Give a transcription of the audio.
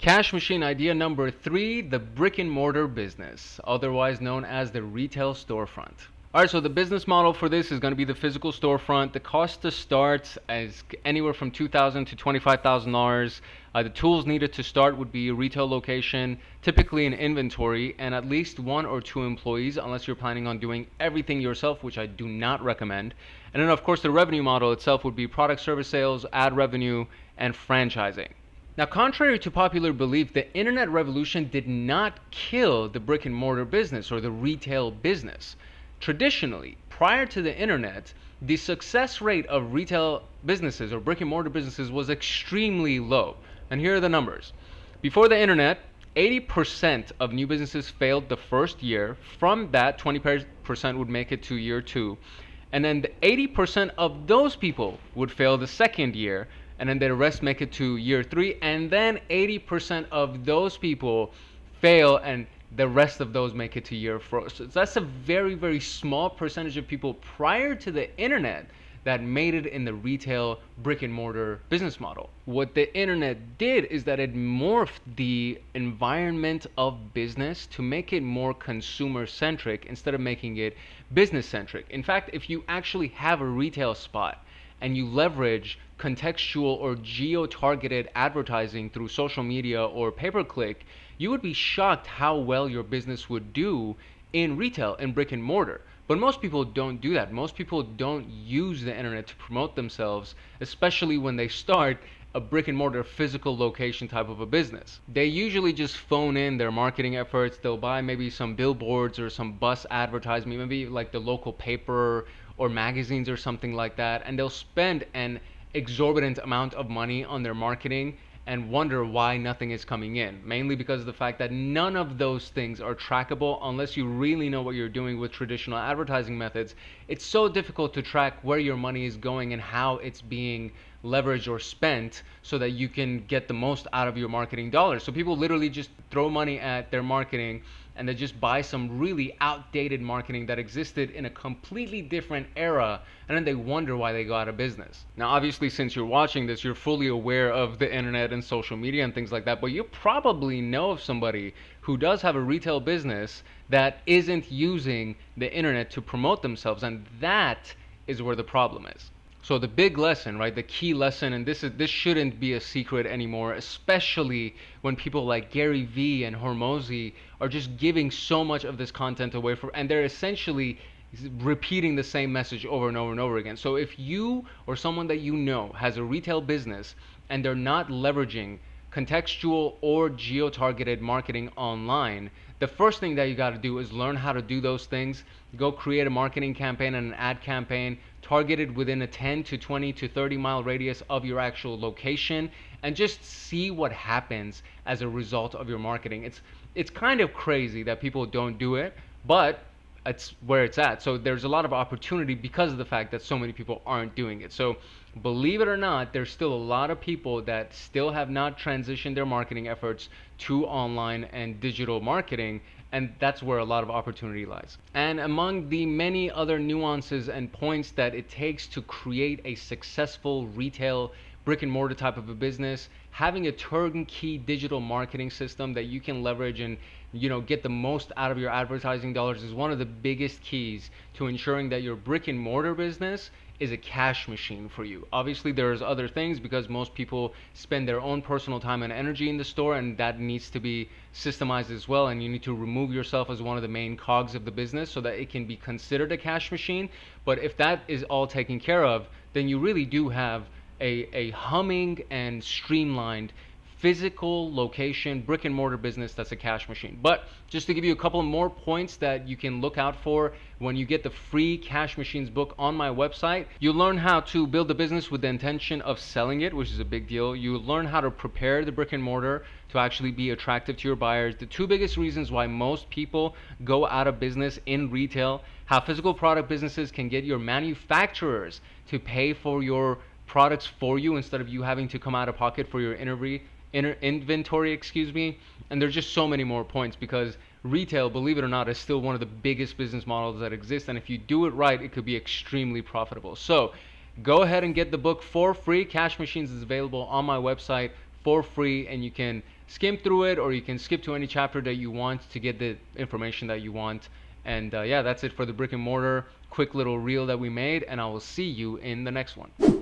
Cash machine idea number 3, the brick and mortar business, otherwise known as the retail storefront. Alright, so the business model for this is going to be the physical storefront. The cost to start is anywhere from $2,000 to $25,000. The tools needed to start would be a retail location, typically an inventory, and at least 1 or 2 employees, unless you're planning on doing everything yourself, which I do not recommend. And then, of course, the revenue model itself would be product service sales, ad revenue, and franchising. Now, contrary to popular belief, the internet revolution did not kill the brick and mortar business or the retail business. Traditionally, prior to the internet, the success rate of retail businesses or brick and mortar businesses was extremely low. And here are the numbers. Before the internet, 80% of new businesses failed the first year. From that, 20% would make it to year 2. And then the 80% of those people would fail the second year, and then the rest make it to year 3, and then 80% of those people fail, and the rest of those make it to year 4. So that's a very, very small percentage of people prior to the internet that made it in the retail brick and mortar business model. What the internet did is that it morphed the environment of business to make it more consumer centric instead of making it business centric. In fact, if you actually have a retail spot and you leverage contextual or geo-targeted advertising through social media or pay-per-click, you would be shocked how well your business would do in retail, in brick and mortar. But most people don't do that. Most people don't use the internet to promote themselves, especially when they start a brick and mortar physical location type of a business. They usually just phone in their marketing efforts. They'll buy maybe some billboards or some bus advertisement, maybe like the local paper or magazines or something like that, and they'll spend an exorbitant amount of money on their marketing and wonder why nothing is coming in, mainly because of the fact that none of those things are trackable unless you really know what you're doing with traditional advertising methods. It's so difficult to track where your money is going and how it's being leveraged or spent so that you can get the most out of your marketing dollars. So people literally just throw money at their marketing and they just buy some really outdated marketing that existed in a completely different era, and then they wonder why they go out of business. Now, obviously, since you're watching this, you're fully aware of the internet and social media and things like that, but you probably know of somebody who does have a retail business that isn't using the internet to promote themselves, and that is where the problem is. So the big lesson, right, the key lesson, and this shouldn't be a secret anymore, especially when people like Gary Vee and Hormozi are just giving so much of this content away and they're essentially repeating the same message over and over and over again. So if you or someone that you know has a retail business and they're not leveraging contextual or geo-targeted marketing online, the first thing that you got to do is learn how to do those things. Go create a marketing campaign and an ad campaign targeted within a 10 to 20 to 30 mile radius of your actual location, and just see what happens as a result of your marketing. It's kind of crazy that people don't do it, but it's where it's at. So there's a lot of opportunity because of the fact that so many people aren't doing it. So believe it or not, there's still a lot of people that still have not transitioned their marketing efforts to online and digital marketing, and that's where a lot of opportunity lies. And among the many other nuances and points that it takes to create a successful retail brick and mortar type of a business, having a turnkey digital marketing system that you can leverage and get the most out of your advertising dollars is one of the biggest keys to ensuring that your brick and mortar business is a cash machine for you. Obviously, there's other things because most people spend their own personal time and energy in the store, and that needs to be systemized as well, and you need to remove yourself as one of the main cogs of the business so that it can be considered a cash machine. But if that is all taken care of, then you really do have a humming and streamlined physical location brick and mortar business that's a cash machine. But just to give you a couple more points that you can look out for when you get the free cash machines book on my website, you'll learn how to build a business with the intention of selling it, which is a big deal. You'll learn how to prepare the brick and mortar to actually be attractive to your buyers. The two biggest reasons why most people go out of business in retail: how physical product businesses can get your manufacturers to pay for your products for you instead of you having to come out of pocket for your inventory, and there's just so many more points because retail, believe it or not, is still one of the biggest business models that exist, and if you do it right, it could be extremely profitable. So go ahead and get the book for free. Cash Machines is available on my website for free, and you can skim through it, or you can skip to any chapter that you want to get the information that you want. And yeah, that's it for the Brick and Mortar quick little reel that we made, and I will see you in the next one.